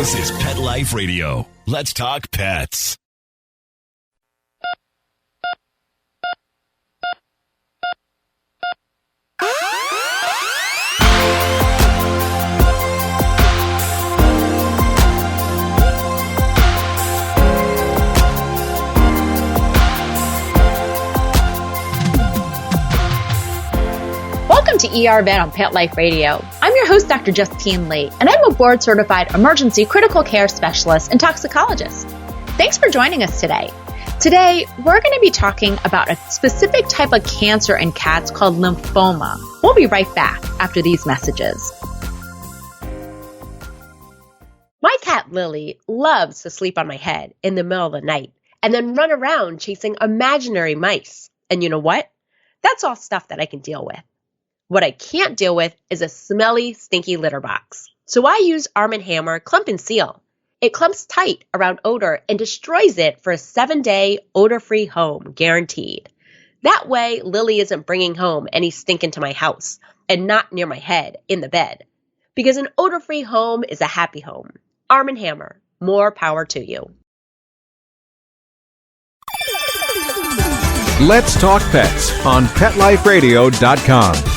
This is Pet Life Radio. Let's talk pets. Welcome to ER Vet on Pet Life Radio. I'm your host, Dr. Justine Lee, and I'm a board-certified emergency critical care specialist and toxicologist. Thanks for joining us today. Today, we're going to be talking about a specific type of cancer in cats called lymphoma. We'll be right back after these messages. My cat Lily loves to sleep on my head in the middle of the night and then run around chasing imaginary mice. And you know what? That's all stuff that I can deal with. What I can't deal with is a smelly, stinky litter box. So I use Arm & Hammer Clump and Seal. It clumps tight around odor and destroys it for a 7-day odor-free home, guaranteed. That way, Lily isn't bringing home any stink into my house and not near my head in the bed. Because an odor-free home is a happy home. Arm & Hammer, more power to you. Let's Talk Pets on PetLifeRadio.com.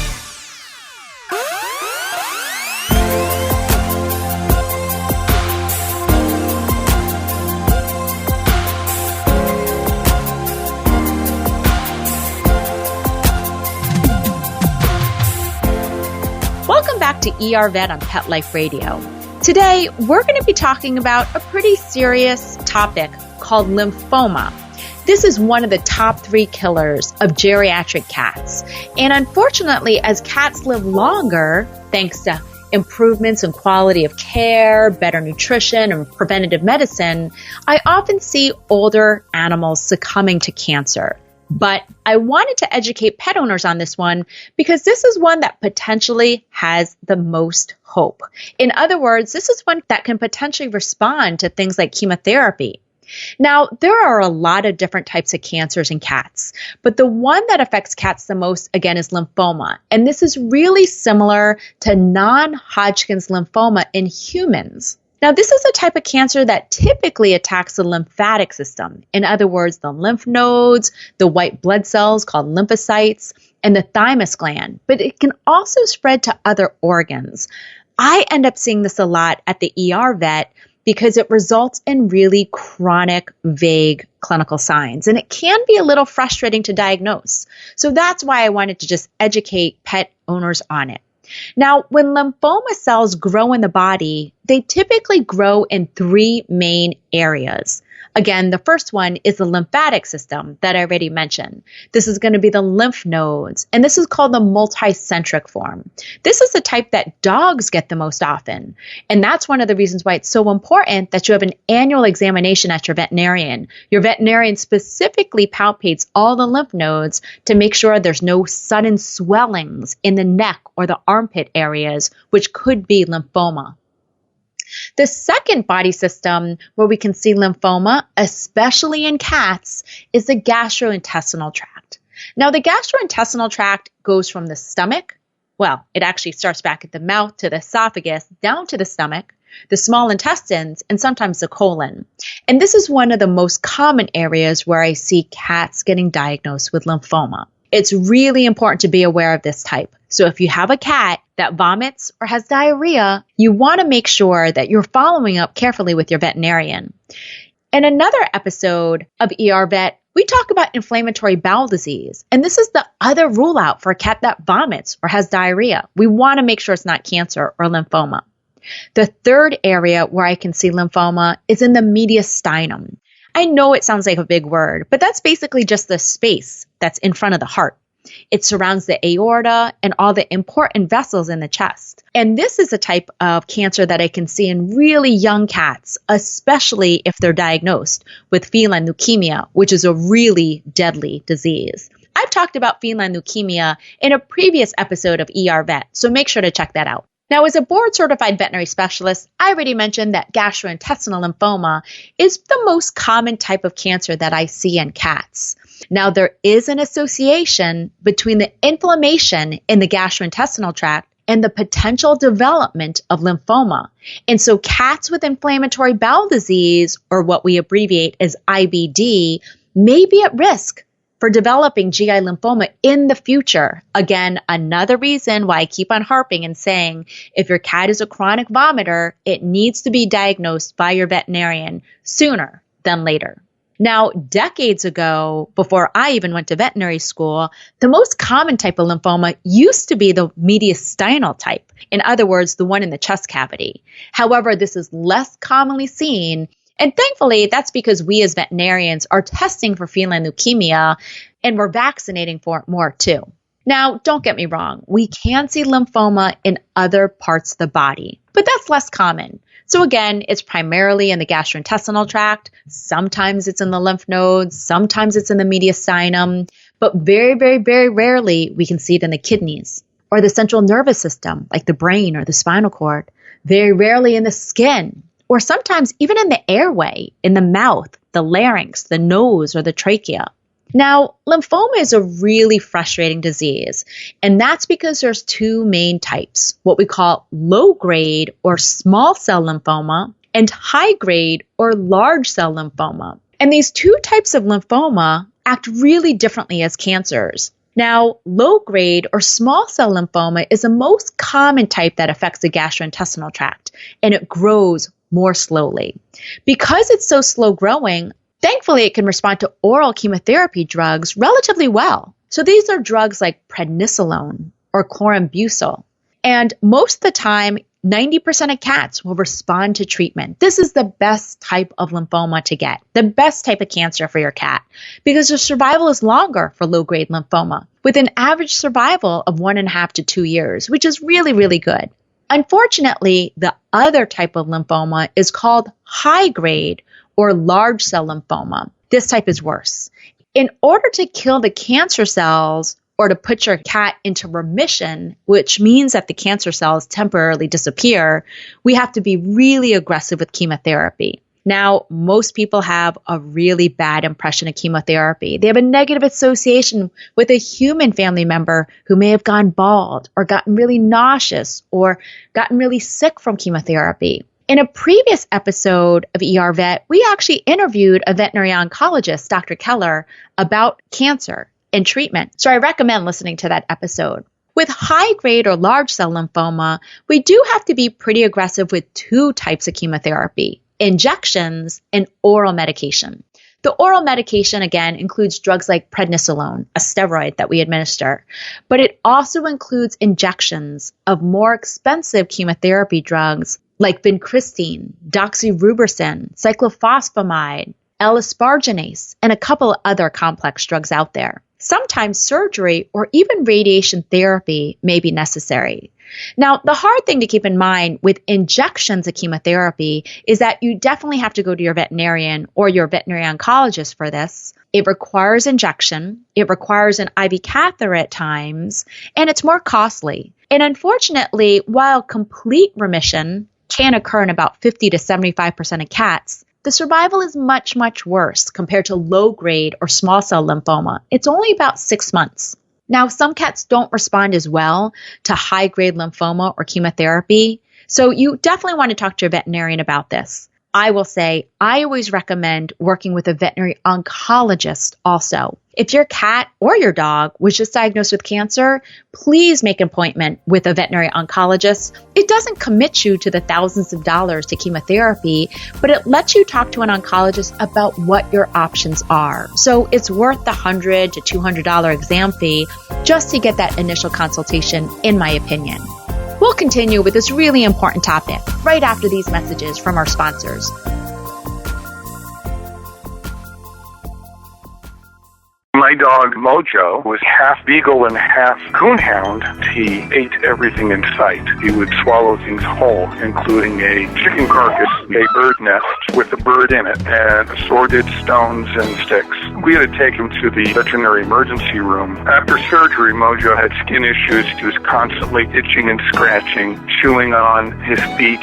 Welcome back to ER Vet on Pet Life Radio. Today, we're going to be talking about a pretty serious topic called lymphoma. This is one of the top 3 killers of geriatric cats. And unfortunately, as cats live longer, thanks to improvements in quality of care, better nutrition, and preventative medicine, I often see older animals succumbing to cancer. But I wanted to educate pet owners on this one because this is one that potentially has the most hope. In other words, this is one that can potentially respond to things like chemotherapy. Now, there are a lot of different types of cancers in cats, but the one that affects cats the most, again, is lymphoma. And this is really similar to non-Hodgkin's lymphoma in humans. Now, this is a type of cancer that typically attacks the lymphatic system. In other words, the lymph nodes, the white blood cells called lymphocytes, and the thymus gland. But it can also spread to other organs. I end up seeing this a lot at the ER vet because it results in really chronic, vague clinical signs. And it can be a little frustrating to diagnose. So that's why I wanted to just educate pet owners on it. Now, when lymphoma cells grow in the body, they typically grow in 3 main areas. Again, the first one is the lymphatic system that I already mentioned. This is going to be the lymph nodes, and this is called the multicentric form. This is the type that dogs get the most often, and that's one of the reasons why it's so important that you have an annual examination at your veterinarian. Your veterinarian specifically palpates all the lymph nodes to make sure there's no sudden swellings in the neck or the armpit areas, which could be lymphoma. The second body system where we can see lymphoma, especially in cats, is the gastrointestinal tract. Now, the gastrointestinal tract goes from the stomach, well, it actually starts back at the mouth to the esophagus, down to the stomach, the small intestines, and sometimes the colon. And this is one of the most common areas where I see cats getting diagnosed with lymphoma. It's really important to be aware of this type. So if you have a cat that vomits or has diarrhea, you want to make sure that you're following up carefully with your veterinarian. In another episode of ER Vet, we talk about inflammatory bowel disease. And this is the other rule out for a cat that vomits or has diarrhea. We want to make sure it's not cancer or lymphoma. The third area where I can see lymphoma is in the mediastinum. I know it sounds like a big word, but that's basically just the space that's in front of the heart. It surrounds the aorta and all the important vessels in the chest. And this is a type of cancer that I can see in really young cats, especially if they're diagnosed with feline leukemia, which is a really deadly disease. I've talked about feline leukemia in a previous episode of ER Vet, so make sure to check that out. Now, as a board-certified veterinary specialist, I already mentioned that gastrointestinal lymphoma is the most common type of cancer that I see in cats. Now, there is an association between the inflammation in the gastrointestinal tract and the potential development of lymphoma. And so cats with inflammatory bowel disease, or what we abbreviate as IBD, may be at risk for developing GI lymphoma in the future. Again, another reason why I keep on harping and saying, if your cat is a chronic vomiter, it needs to be diagnosed by your veterinarian sooner than later. Now, decades ago, before I even went to veterinary school, the most common type of lymphoma used to be the mediastinal type. In other words, the one in the chest cavity. However, this is less commonly seen. And thankfully, that's because we as veterinarians are testing for feline leukemia and we're vaccinating for it more too. Now, don't get me wrong. We can see lymphoma in other parts of the body, but that's less common. So again, it's primarily in the gastrointestinal tract. Sometimes it's in the lymph nodes. Sometimes it's in the mediastinum. But very, very, very rarely we can see it in the kidneys or the central nervous system, like the brain or the spinal cord. Very rarely in the skin, or sometimes even in the airway, in the mouth, the larynx, the nose, or the trachea. Now, lymphoma is a really frustrating disease, and that's because there's two main types, what we call low-grade or small cell lymphoma and high-grade or large cell lymphoma. And these two types of lymphoma act really differently as cancers. Now, low-grade or small cell lymphoma is the most common type that affects the gastrointestinal tract, and it grows more slowly. Because it's so slow growing, thankfully it can respond to oral chemotherapy drugs relatively well. So these are drugs like prednisolone or chlorambucil. And most of the time, 90% of cats will respond to treatment. This is the best type of lymphoma to get, the best type of cancer for your cat, because the survival is longer for low-grade lymphoma, with an average survival of 1.5 to 2 years, which is really, really good. Unfortunately, the other type of lymphoma is called high-grade or large cell lymphoma. This type is worse. In order to kill the cancer cells or to put your cat into remission, which means that the cancer cells temporarily disappear, we have to be really aggressive with chemotherapy. Now, most people have a really bad impression of chemotherapy. They have a negative association with a human family member who may have gone bald or gotten really nauseous or gotten really sick from chemotherapy. In a previous episode of ER Vet, we actually interviewed a veterinary oncologist, Dr. Keller, about cancer and treatment. So I recommend listening to that episode. With high-grade or large cell lymphoma, we do have to be pretty aggressive with two types of chemotherapy: injections and oral medication. The oral medication, again, includes drugs like prednisolone, a steroid that we administer, but it also includes injections of more expensive chemotherapy drugs like vincristine, doxorubicin, cyclophosphamide, L-asparginase, and a couple of other complex drugs out there. Sometimes surgery or even radiation therapy may be necessary. Now, the hard thing to keep in mind with injections of chemotherapy is that you definitely have to go to your veterinarian or your veterinary oncologist for this. It requires injection, it requires an IV catheter at times, and it's more costly. And unfortunately, while complete remission can occur in about 50 to 75% of cats, the survival is much, much worse compared to low-grade or small cell lymphoma. It's only about 6 months. Now, some cats don't respond as well to high-grade lymphoma or chemotherapy, so you definitely want to talk to your veterinarian about this. I will say I always recommend working with a veterinary oncologist also. If your cat or your dog was just diagnosed with cancer, please make an appointment with a veterinary oncologist. It doesn't commit you to the thousands of dollars to chemotherapy, but it lets you talk to an oncologist about what your options are. So it's worth the $100 to $200 exam fee just to get that initial consultation, in my opinion. We'll continue with this really important topic right after these messages from our sponsors. My dog, Mojo, was half beagle and half coonhound. He ate everything in sight. He would swallow things whole, including a chicken carcass, a bird nest with a bird in it, and assorted stones and sticks. We had to take him to the veterinary emergency room. After surgery, Mojo had skin issues. He was constantly itching and scratching, chewing on his feet,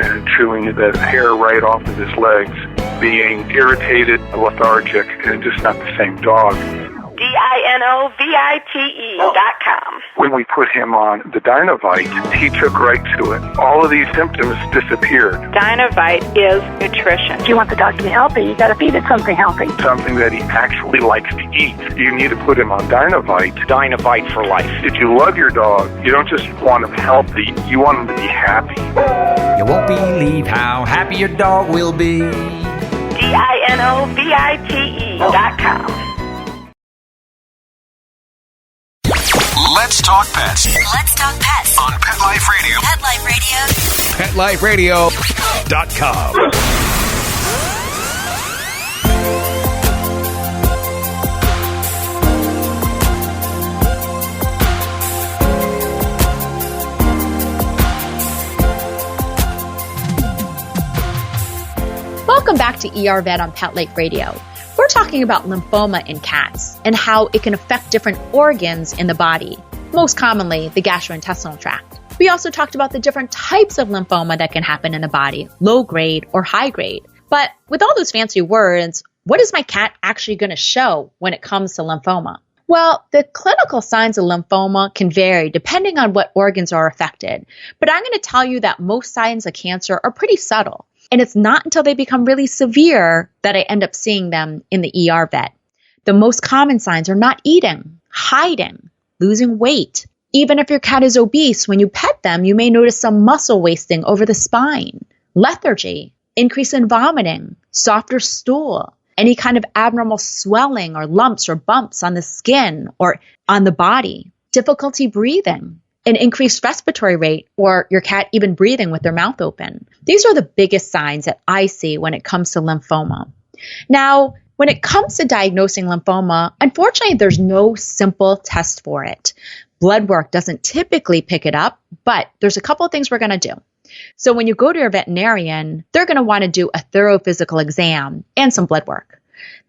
and chewing the hair right off of his legs, being irritated, lethargic, and just not the same dog. DINOVITE.com. When we put him on the DynaVite, he took right to it. All of these symptoms disappeared. DynaVite is nutrition. If you want the dog to be healthy, you got to feed it something healthy. Something that he actually likes to eat. You need to put him on DynaVite. DynaVite for life. If you love your dog, you don't just want him healthy, you want him to be happy. You won't believe how happy your dog will be. DINOVITE.com. Let's talk pets Let's talk pets on Pet Life Radio. Pet Life Radio. PetLifeRadio.com. Welcome back to ER Vet on Pet Life Radio. We're talking about lymphoma in cats and how it can affect different organs in the body, most commonly the gastrointestinal tract. We also talked about the different types of lymphoma that can happen in the body, low grade or high grade. But with all those fancy words, what is my cat actually going to show when it comes to lymphoma? Well, the clinical signs of lymphoma can vary depending on what organs are affected. But I'm going to tell you that most signs of cancer are pretty subtle. And it's not until they become really severe that I end up seeing them in the ER vet. The most common signs are not eating, hiding, losing weight. Even if your cat is obese, when you pet them, you may notice some muscle wasting over the spine, lethargy, increase in vomiting, softer stool, any kind of abnormal swelling or lumps or bumps on the skin or on the body, difficulty breathing, an increased respiratory rate, or your cat even breathing with their mouth open. These are the biggest signs that I see when it comes to lymphoma. Now, when it comes to diagnosing lymphoma, unfortunately, there's no simple test for it. Blood work doesn't typically pick it up, but there's a couple of things we're going to do. So when you go to your veterinarian, they're going to want to do a thorough physical exam and some blood work.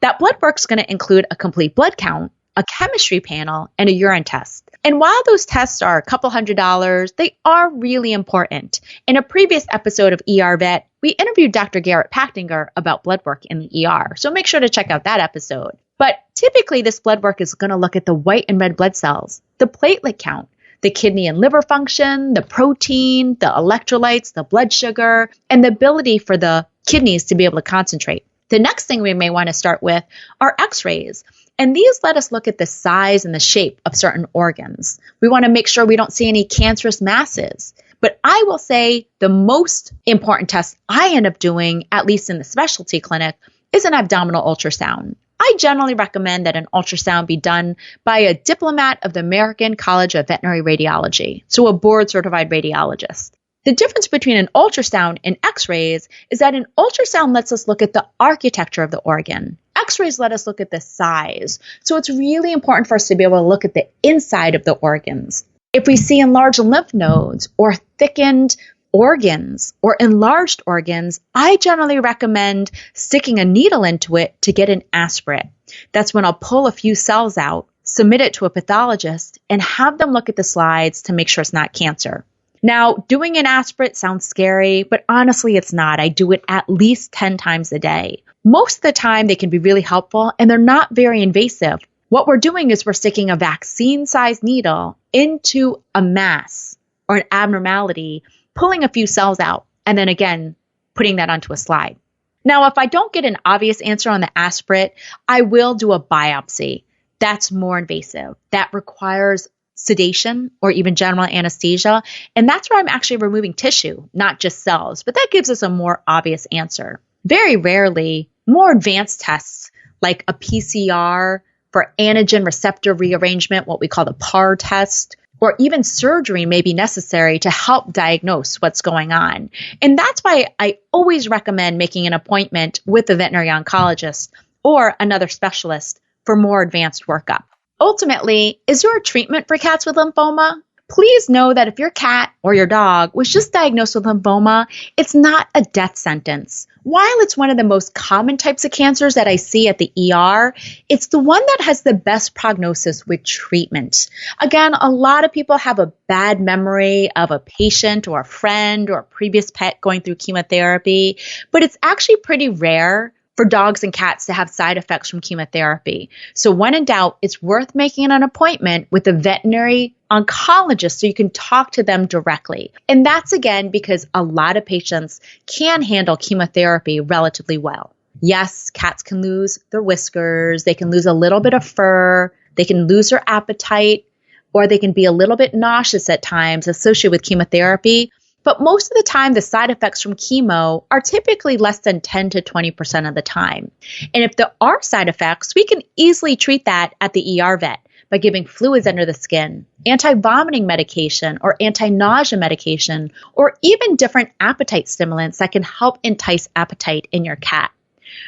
That blood work is going to include a complete blood count, a chemistry panel, and a urine test. And while those tests are a couple $100s, they are really important. In a previous episode of ER Vet, we interviewed Dr. Garrett Pachtinger about blood work in the ER, so make sure to check out that episode. But typically, this blood work is going to look at the white and red blood cells, the platelet count, the kidney and liver function, the protein, the electrolytes, the blood sugar, and the ability for the kidneys to be able to concentrate. The next thing we may want to start with are x-rays. And these let us look at the size and the shape of certain organs. We want to make sure we don't see any cancerous masses. But I will say the most important test I end up doing, at least in the specialty clinic, is an abdominal ultrasound. I generally recommend that an ultrasound be done by a diplomat of the American College of Veterinary Radiology, so a board-certified radiologist. The difference between an ultrasound and x-rays is that an ultrasound lets us look at the architecture of the organ. X-rays let us look at the size. So it's really important for us to be able to look at the inside of the organs. If we see enlarged lymph nodes or thickened organs or enlarged organs, I generally recommend sticking a needle into it to get an aspirate. That's when I'll pull a few cells out, submit it to a pathologist, and have them look at the slides to make sure it's not cancer. Now, doing an aspirate sounds scary, but honestly, it's not. I do it at least 10 times a day. Most of the time, they can be really helpful, and they're not very invasive. What we're doing is we're sticking a vaccine-sized needle into a mass or an abnormality, pulling a few cells out, and then again, putting that onto a slide. Now, if I don't get an obvious answer on the aspirate, I will do a biopsy. That's more invasive. That requires sedation or even general anesthesia. And that's where I'm actually removing tissue, not just cells. But that gives us a more obvious answer. Very rarely, more advanced tests like a PCR for antigen receptor rearrangement, what we call the PAR test, or even surgery may be necessary to help diagnose what's going on. And that's why I always recommend making an appointment with a veterinary oncologist or another specialist for more advanced workup. Ultimately, is there a treatment for cats with lymphoma? Please know that if your cat or your dog was just diagnosed with lymphoma, it's not a death sentence. While it's one of the most common types of cancers that I see at the ER, it's the one that has the best prognosis with treatment. Again, a lot of people have a bad memory of a patient or a friend or a previous pet going through chemotherapy, but it's actually pretty rare for dogs and cats to have side effects from chemotherapy. So when in doubt, it's worth making an appointment with a veterinary oncologist so you can talk to them directly. And that's again because a lot of patients can handle chemotherapy relatively well. Yes, cats can lose their whiskers, they can lose a little bit of fur, they can lose their appetite, or they can be a little bit nauseous at times associated with chemotherapy. But most of the time, the side effects from chemo are typically less than 10 to 20% of the time. And if there are side effects, we can easily treat that at the ER vet by giving fluids under the skin, anti-vomiting medication or anti-nausea medication, or even different appetite stimulants that can help entice appetite in your cat.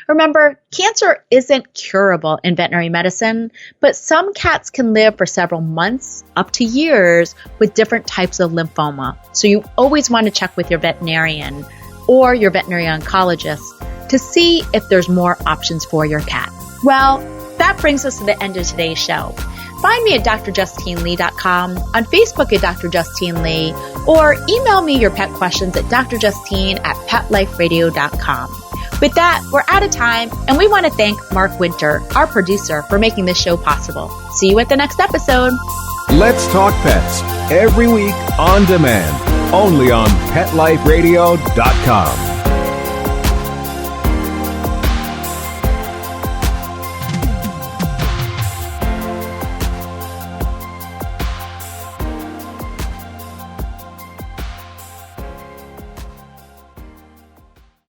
Remember, cancer isn't curable in veterinary medicine, but some cats can live for several months, up to years, with different types of lymphoma. So you always want to check with your veterinarian or your veterinary oncologist to see if there's more options for your cat. Well, that brings us to the end of today's show. Find me at drjustinelee.com, on Facebook at Dr. Justine Lee, or email me your pet questions at drjustine@petliferadio.com. With that, we're out of time, and we want to thank Mark Winter, our producer, for making this show possible. See you at the next episode. Let's Talk Pets, every week on demand, only on PetLifeRadio.com.